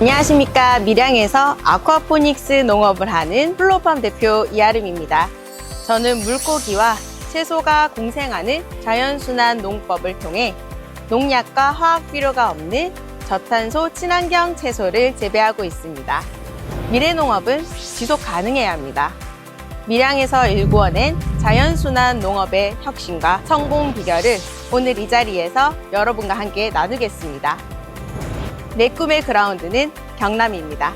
안녕하십니까. 밀양에서 아쿠아포닉스 농업을 하는 플로팜 대표 이아름입니다. 저는 물고기와 채소가 공생하는 자연순환 농법을 통해 농약과 화학 비료가 없는 저탄소 친환경 채소를 재배하고 있습니다. 미래농업은 지속 가능해야 합니다. 밀양에서 일구어낸 자연순환 농업의 혁신과 성공 비결을 오늘 이 자리에서 여러분과 함께 나누겠습니다. 내 꿈의 그라운드는 경남입니다.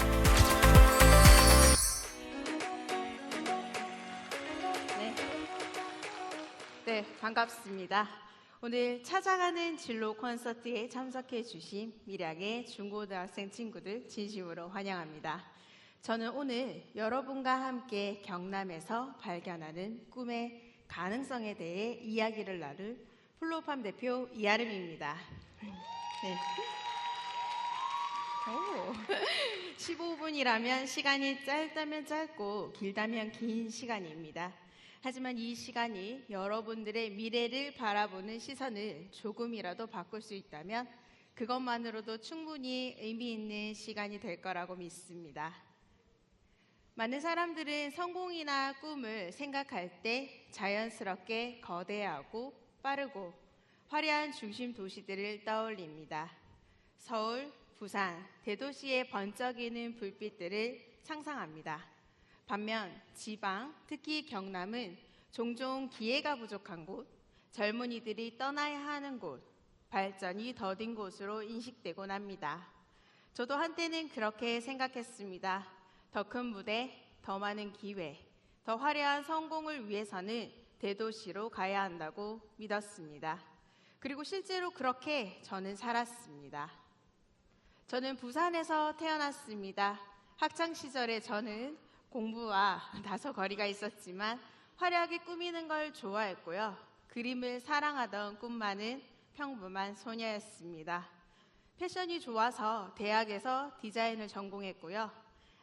네, 반갑습니다. 오늘 찾아가는 진로 콘서트에 참석해 주신 밀양의 중고등학생 친구들 진심으로 환영합니다. 저는 오늘 여러분과 함께 경남에서 발견하는 꿈의 가능성에 대해 이야기를 나눌 플로팜 대표 이아름입니다. 네. 15분이라면 시간이 짧다면 짧고 길다면 긴 시간입니다. 하지만 이 시간이 여러분들의 미래를 바라보는 시선을 조금이라도 바꿀 수 있다면 그것만으로도 충분히 의미 있는 시간이 될 거라고 믿습니다. 많은 사람들은 성공이나 꿈을 생각할 때 자연스럽게 거대하고 빠르고 화려한 중심 도시들을 떠올립니다. 서울, 부산, 대도시의 번쩍이는 불빛들을 상상합니다. 반면 지방, 특히 경남은 종종 기회가 부족한 곳, 젊은이들이 떠나야 하는 곳, 발전이 더딘 곳으로 인식되곤 합니다. 저도 한때는 그렇게 생각했습니다. 더 큰 무대, 더 많은 기회, 더 화려한 성공을 위해서는 대도시로 가야 한다고 믿었습니다. 그리고 실제로 그렇게 저는 살았습니다. 저는 부산에서 태어났습니다. 학창시절에 저는 공부와 다소 거리가 있었지만 화려하게 꾸미는 걸 좋아했고요. 그림을 사랑하던 꿈 많은 평범한 소녀였습니다. 패션이 좋아서 대학에서 디자인을 전공했고요.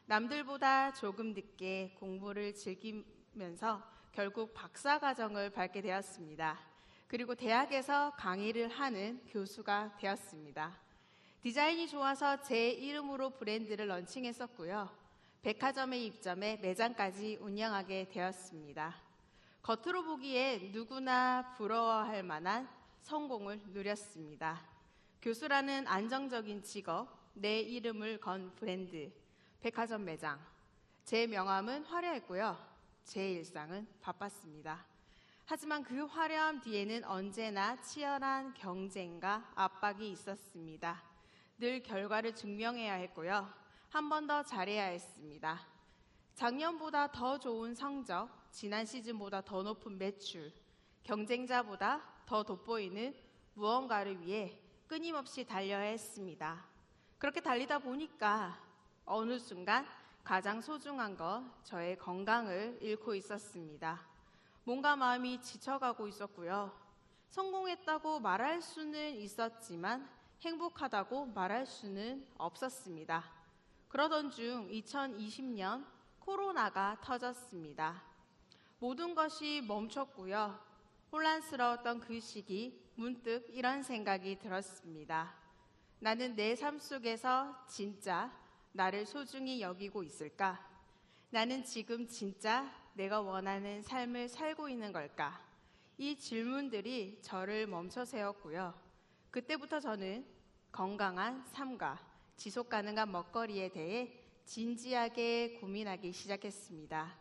남들보다 조금 늦게 공부를 즐기면서 결국 박사과정을 밟게 되었습니다. 그리고 대학에서 강의를 하는 교수가 되었습니다. 디자인이 좋아서 제 이름으로 브랜드를 런칭했었고요. 백화점에 입점해 매장까지 운영하게 되었습니다. 겉으로 보기에 누구나 부러워할 만한 성공을 누렸습니다. 교수라는 안정적인 직업, 내 이름을 건 브랜드, 백화점 매장. 제 명함은 화려했고요. 제 일상은 바빴습니다. 하지만 그 화려함 뒤에는 언제나 치열한 경쟁과 압박이 있었습니다. 늘 결과를 증명해야 했고요. 한 번 더 잘해야 했습니다. 작년보다 더 좋은 성적, 지난 시즌보다 더 높은 매출, 경쟁자보다 더 돋보이는 무언가를 위해 끊임없이 달려야 했습니다. 그렇게 달리다 보니까 어느 순간 가장 소중한 건 저의 건강을 잃고 있었습니다. 몸과 마음이 지쳐가고 있었고요. 성공했다고 말할 수는 있었지만 행복하다고 말할 수는 없었습니다. 그러던 중 2020년 코로나가 터졌습니다. 모든 것이 멈췄고요. 혼란스러웠던 그 시기 문득 이런 생각이 들었습니다. 나는 내 삶 속에서 진짜 나를 소중히 여기고 있을까? 나는 지금 진짜 내가 원하는 삶을 살고 있는 걸까? 이 질문들이 저를 멈춰 세웠고요. 그때부터 저는 건강한 삶과 지속 가능한 먹거리에 대해 진지하게 고민하기 시작했습니다.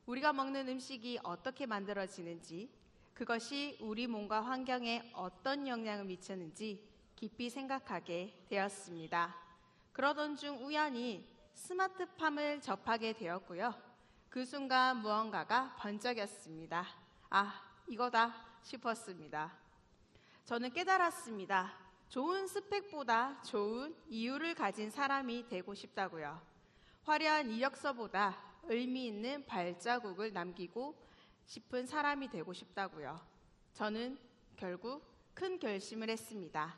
우리가 먹는 음식이 어떻게 만들어지는지, 그것이 우리 몸과 환경에 어떤 영향을 미치는지 깊이 생각하게 되었습니다. 그러던 중 우연히 스마트팜을 접하게 되었고요. 그 순간 무언가가 번쩍였습니다. 아, 이거다 싶었습니다. 저는 깨달았습니다. 좋은 스펙보다 좋은 이유를 가진 사람이 되고 싶다고요. 화려한 이력서보다 의미 있는 발자국을 남기고 싶은 사람이 되고 싶다고요. 저는 결국 큰 결심을 했습니다.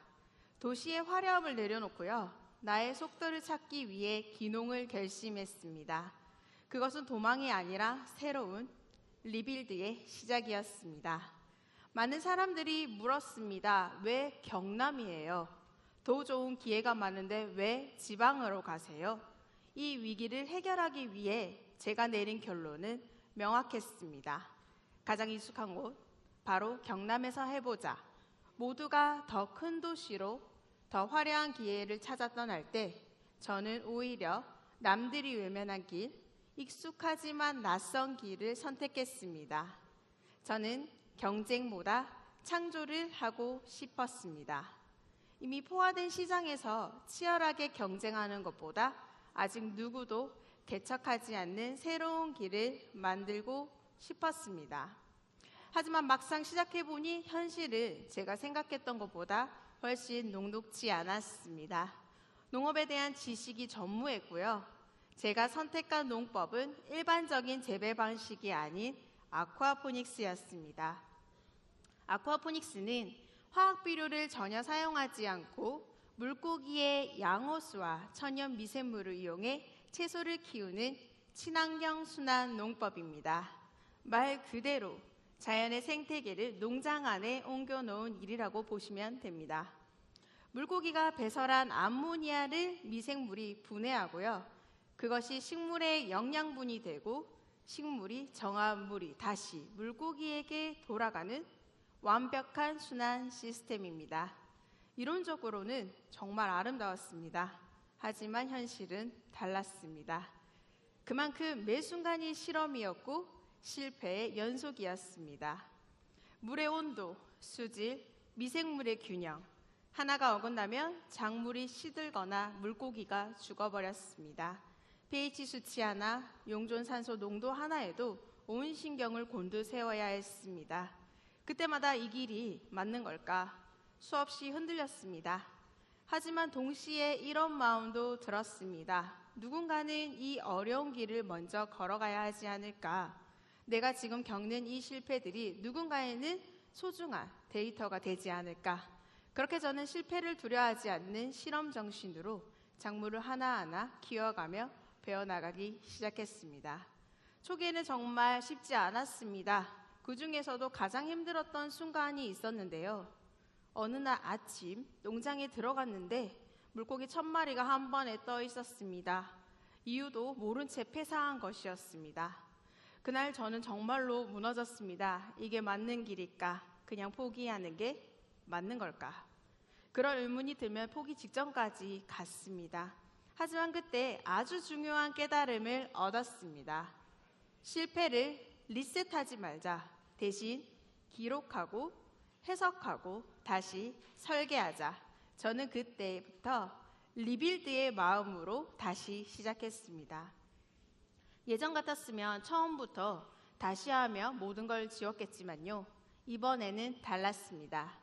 도시의 화려함을 내려놓고요. 나의 속도를 찾기 위해 기농을 결심했습니다. 그것은 도망이 아니라 새로운 리빌드의 시작이었습니다. 많은 사람들이 물었습니다. 왜 경남이에요? 더 좋은 기회가 많은데 왜 지방으로 가세요? 이 위기를 해결하기 위해 제가 내린 결론은 명확했습니다. 가장 익숙한 곳, 바로 경남에서 해보자. 모두가 더 큰 도시로 더 화려한 기회를 찾아 떠날 때 저는 오히려 남들이 외면한 길, 익숙하지만 낯선 길을 선택했습니다. 저는 경쟁보다 창조를 하고 싶었습니다. 이미 포화된 시장에서 치열하게 경쟁하는 것보다 아직 누구도 개척하지 않는 새로운 길을 만들고 싶었습니다. 하지만 막상 시작해보니 현실은 제가 생각했던 것보다 훨씬 녹록지 않았습니다. 농업에 대한 지식이 전무했고요. 제가 선택한 농법은 일반적인 재배 방식이 아닌 아쿠아포닉스였습니다. 아쿠아포닉스는 화학 비료를 전혀 사용하지 않고 물고기의 양호수와 천연 미생물을 이용해 채소를 키우는 친환경 순환 농법입니다. 말 그대로 자연의 생태계를 농장 안에 옮겨놓은 일이라고 보시면 됩니다. 물고기가 배설한 암모니아를 미생물이 분해하고요. 그것이 식물의 영양분이 되고 식물이 정한 물이 다시 물고기에게 돌아가는 완벽한 순환 시스템입니다. 이론적으로는 정말 아름다웠습니다. 하지만 현실은 달랐습니다. 그만큼 매 순간이 실험이었고 실패의 연속이었습니다. 물의 온도, 수질, 미생물의 균형, 하나가 어긋나면 작물이 시들거나 물고기가 죽어버렸습니다. pH 수치 하나, 용존 산소 농도 하나에도 온 신경을 곤두세워야 했습니다. 그때마다 이 길이 맞는 걸까? 수없이 흔들렸습니다. 하지만 동시에 이런 마음도 들었습니다. 누군가는 이 어려운 길을 먼저 걸어가야 하지 않을까? 내가 지금 겪는 이 실패들이 누군가에는 소중한 데이터가 되지 않을까? 그렇게 저는 실패를 두려워하지 않는 실험 정신으로 작물을 하나하나 키워가며 배워나가기 시작했습니다. 초기에는 정말 쉽지 않았습니다. 그 중에서도 가장 힘들었던 순간이 있었는데요. 어느 날 아침 농장에 들어갔는데 물고기 1000마리가 한 번에 떠 있었습니다. 이유도 모른 채 폐사한 것이었습니다. 그날 저는 정말로 무너졌습니다. 이게 맞는 길일까? 그냥 포기하는 게 맞는 걸까? 그런 의문이 들면 포기 직전까지 갔습니다. 하지만 그때 아주 중요한 깨달음을 얻었습니다. 실패를 리셋하지 말자. 대신 기록하고 해석하고 다시 설계하자. 저는 그때부터 리빌드의 마음으로 다시 시작했습니다. 예전 같았으면 처음부터 다시 하며 모든 걸 지웠겠지만요. 이번에는 달랐습니다.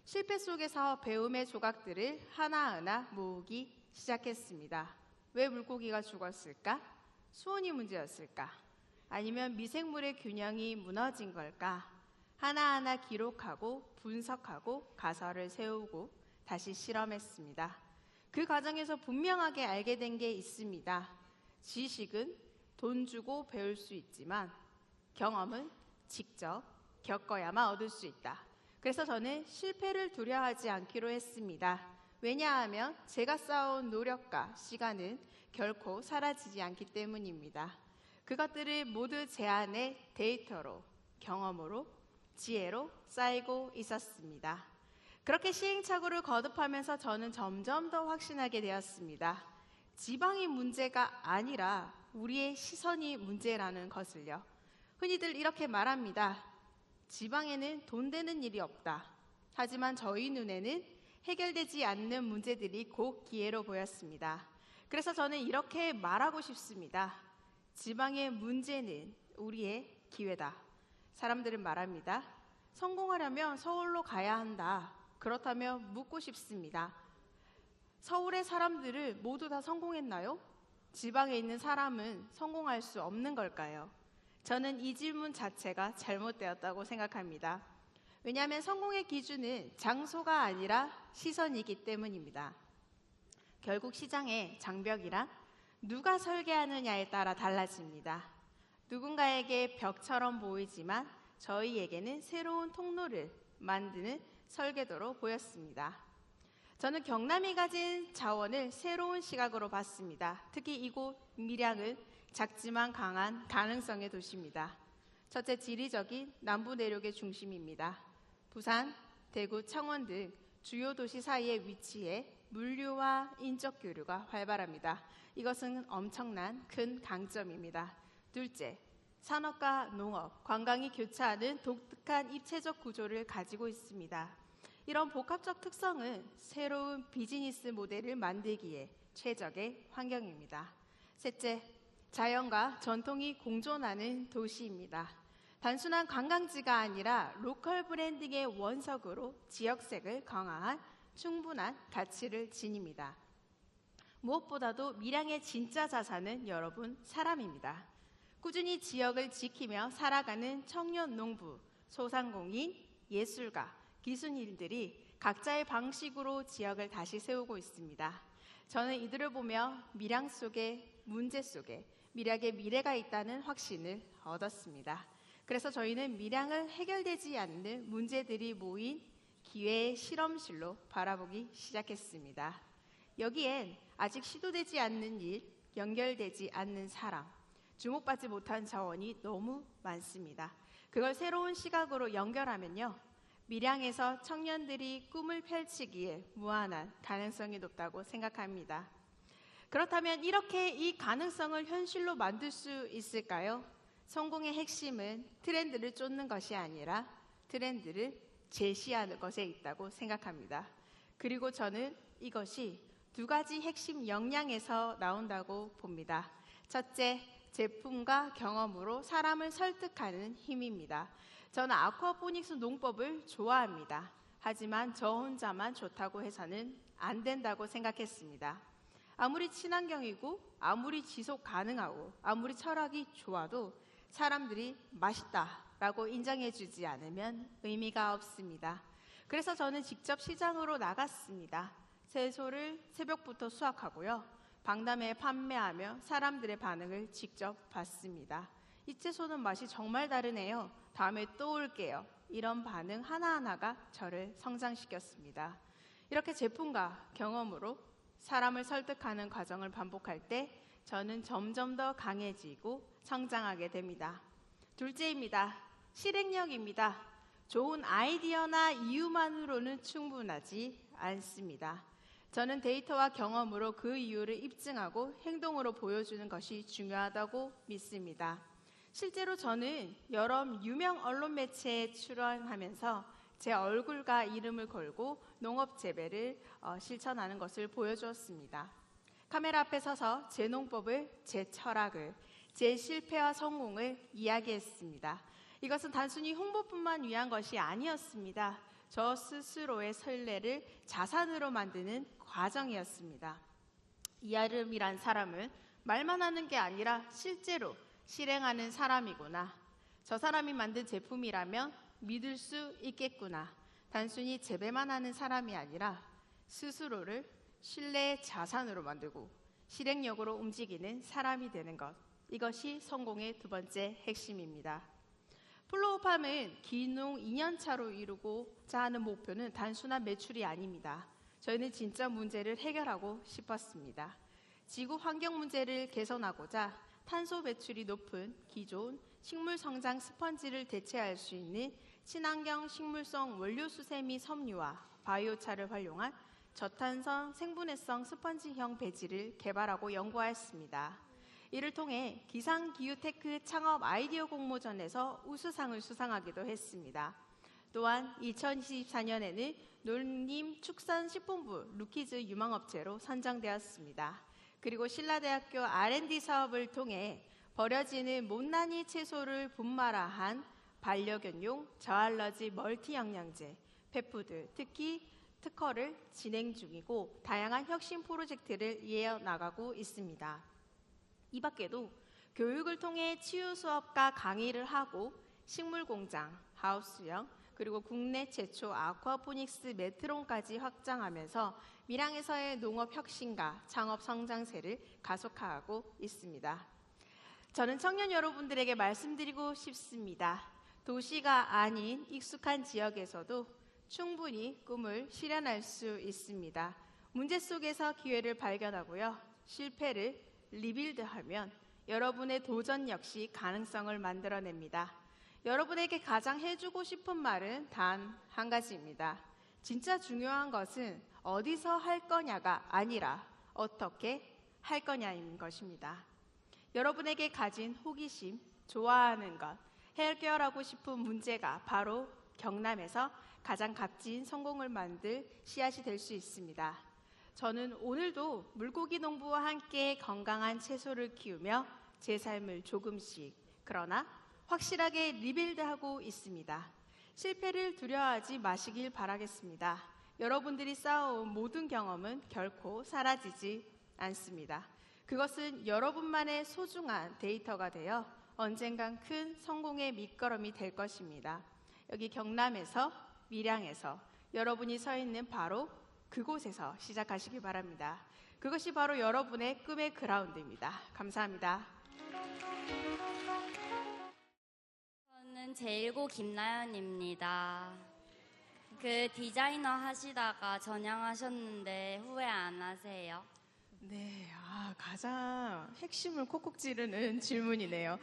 실패 속에서 배움의 조각들을 하나하나 모으기 시작했습니다. 왜 물고기가 죽었을까? 수온이 문제였을까? 아니면 미생물의 균형이 무너진 걸까? 하나하나 기록하고 분석하고 가설을 세우고 다시 실험했습니다. 그 과정에서 분명하게 알게 된 게 있습니다. 지식은 돈 주고 배울 수 있지만 경험은 직접 겪어야만 얻을 수 있다. 그래서 저는 실패를 두려워하지 않기로 했습니다. 왜냐하면 제가 쌓아온 노력과 시간은 결코 사라지지 않기 때문입니다. 그것들을 모두 제 안에 데이터로, 경험으로, 지혜로 쌓이고 있었습니다. 그렇게 시행착오를 거듭하면서 저는 점점 더 확신하게 되었습니다. 지방이 문제가 아니라 우리의 시선이 문제라는 것을요. 흔히들 이렇게 말합니다. 지방에는 돈 되는 일이 없다. 하지만 저희 눈에는 해결되지 않는 문제들이 곧 기회로 보였습니다. 그래서 저는 이렇게 말하고 싶습니다. 지방의 문제는 우리의 기회다. 사람들은 말합니다. 성공하려면 서울로 가야 한다. 그렇다면 묻고 싶습니다. 서울의 사람들을 모두 다 성공했나요? 지방에 있는 사람은 성공할 수 없는 걸까요? 저는 이 질문 자체가 잘못되었다고 생각합니다. 왜냐하면 성공의 기준은 장소가 아니라 시선이기 때문입니다. 결국 시장의 장벽이란 누가 설계하느냐에 따라 달라집니다. 누군가에게 벽처럼 보이지만 저희에게는 새로운 통로를 만드는 설계도로 보였습니다. 저는 경남이 가진 자원을 새로운 시각으로 봤습니다. 특히 이곳 밀양은 작지만 강한 가능성의 도시입니다. 첫째, 지리적인 남부 내륙의 중심입니다. 부산, 대구, 창원 등 주요 도시 사이에 위치해 물류와 인적 교류가 활발합니다. 이것은 엄청난 큰 강점입니다. 둘째, 산업과 농업, 관광이 교차하는 독특한 입체적 구조를 가지고 있습니다. 이런 복합적 특성은 새로운 비즈니스 모델을 만들기에 최적의 환경입니다. 셋째, 자연과 전통이 공존하는 도시입니다. 단순한 관광지가 아니라 로컬 브랜딩의 원석으로 지역색을 강화한 충분한 가치를 지닙니다. 무엇보다도 밀양의 진짜 자산은 여러분 사람입니다. 꾸준히 지역을 지키며 살아가는 청년 농부, 소상공인, 예술가, 기술인들이 각자의 방식으로 지역을 다시 세우고 있습니다. 저는 이들을 보며 밀양 속에, 문제 속에 밀양의 미래가 있다는 확신을 얻었습니다. 그래서 저희는 밀양을 해결되지 않는 문제들이 모인 기회의 실험실로 바라보기 시작했습니다. 여기엔 아직 시도되지 않는 일, 연결되지 않는 사람, 주목받지 못한 자원이 너무 많습니다. 그걸 새로운 시각으로 연결하면요, 밀양에서 청년들이 꿈을 펼치기에 무한한 가능성이 높다고 생각합니다. 그렇다면 이렇게 이 가능성을 현실로 만들 수 있을까요? 성공의 핵심은 트렌드를 쫓는 것이 아니라 트렌드를 제시하는 것에 있다고 생각합니다. 그리고 저는 이것이 두 가지 핵심 역량에서 나온다고 봅니다. 첫째, 제품과 경험으로 사람을 설득하는 힘입니다. 저는 아쿠아포닉스 농법을 좋아합니다. 하지만 저 혼자만 좋다고 해서는 안 된다고 생각했습니다. 아무리 친환경이고 아무리 지속 가능하고 아무리 철학이 좋아도 사람들이 맛있다라고 인정해주지 않으면 의미가 없습니다. 그래서 저는 직접 시장으로 나갔습니다. 채소를 새벽부터 수확하고요, 박람회에 판매하며 사람들의 반응을 직접 봤습니다. 이 채소는 맛이 정말 다르네요. 다음에 또 올게요. 이런 반응 하나하나가 저를 성장시켰습니다. 이렇게 제품과 경험으로 사람을 설득하는 과정을 반복할 때 저는 점점 더 강해지고 성장하게 됩니다. 둘째입니다. 실행력입니다. 좋은 아이디어나 이유만으로는 충분하지 않습니다. 저는 데이터와 경험으로 그 이유를 입증하고 행동으로 보여주는 것이 중요하다고 믿습니다. 실제로 저는 여러 유명 언론 매체에 출연하면서 제 얼굴과 이름을 걸고 농업 재배를 실천하는 것을 보여주었습니다. 카메라 앞에 서서 제 농법을, 제 철학을, 제 실패와 성공을 이야기했습니다. 이것은 단순히 홍보뿐만 위한 것이 아니었습니다. 저 스스로의 설레를 자산으로 만드는 과정이었습니다. 이아름이란 사람은 말만 하는 게 아니라 실제로 실행하는 사람이구나. 저 사람이 만든 제품이라면 믿을 수 있겠구나. 단순히 재배만 하는 사람이 아니라 스스로를 신뢰의 자산으로 만들고 실행력으로 움직이는 사람이 되는 것. 이것이 성공의 두 번째 핵심입니다. 플로우팜은 기농 2년차로 이루고자 하는 목표는 단순한 매출이 아닙니다. 저희는 진짜 문제를 해결하고 싶었습니다. 지구 환경 문제를 개선하고자 탄소 배출이 높은 기존 식물 성장 스펀지를 대체할 수 있는 친환경 식물성 원료 수세미 섬유와 바이오차를 활용한 저탄성 생분해성 스펀지형 배지를 개발하고 연구하였습니다. 이를 통해 기상기후테크 창업 아이디어 공모전에서 우수상을 수상하기도 했습니다. 또한 2024년에는 농림축산식품부 루키즈 유망업체로 선정되었습니다. 그리고 신라대학교 R&D 사업을 통해 버려지는 못난이 채소를 분말화한 반려견용 저알러지 멀티영양제, 펫푸드, 특히 특허를 진행 중이고 다양한 혁신 프로젝트를 이어나가고 있습니다. 이 밖에도 교육을 통해 치유 수업과 강의를 하고 식물공장, 하우스형, 그리고 국내 최초 아쿠아포닉스 메트론까지 확장하면서 밀양에서의 농업 혁신과 창업 성장세를 가속화하고 있습니다. 저는 청년 여러분들에게 말씀드리고 싶습니다. 도시가 아닌 익숙한 지역에서도 충분히 꿈을 실현할 수 있습니다. 문제 속에서 기회를 발견하고요. 실패를 리빌드하면 여러분의 도전 역시 가능성을 만들어냅니다. 여러분에게 가장 해주고 싶은 말은 단 한 가지입니다. 진짜 중요한 것은 어디서 할 거냐가 아니라 어떻게 할 거냐인 것입니다. 여러분에게 가진 호기심, 좋아하는 것, 해결하고 싶은 문제가 바로 경남에서 가장 값진 성공을 만들 씨앗이 될 수 있습니다. 저는 오늘도 물고기 농부와 함께 건강한 채소를 키우며 제 삶을 조금씩, 그러나 확실하게 리빌드하고 있습니다. 실패를 두려워하지 마시길 바라겠습니다. 여러분들이 쌓아온 모든 경험은 결코 사라지지 않습니다. 그것은 여러분만의 소중한 데이터가 되어 언젠간 큰 성공의 밑거름이 될 것입니다. 여기 경남에서, 밀양에서 여러분이 서 있는 바로 그곳에서 시작하시기 바랍니다. 그것이 바로 여러분의 꿈의 그라운드입니다. 감사합니다. 저는 제1고 김나연입니다. 그 디자이너 하시다가 전향하셨는데 후회 안 하세요? 네, 가장 핵심을 콕콕 찌르는 질문이네요.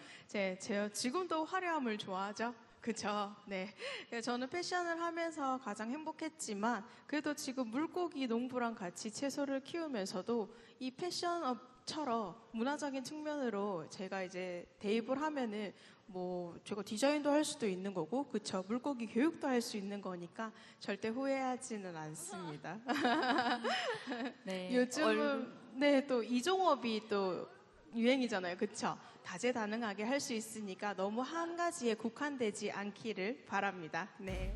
제가 지금도 화려함을 좋아하죠? 그쵸? 네. 저는 패션을 하면서 가장 행복했지만, 그래도 지금 물고기 농부랑 같이 채소를 키우면서도 이 패션업처럼 문화적인 측면으로 제가 이제 대입을 하면은 제가 디자인도 할 수도 있는 거고, 그쵸? 물고기 교육도 할 수 있는 거니까 절대 후회하지는 않습니다. 네. 요즘은 또 이종업이 또 유행이잖아요. 그쵸? 다재다능하게 할 수 있으니까 너무 한 가지에 국한되지 않기를 바랍니다. 네.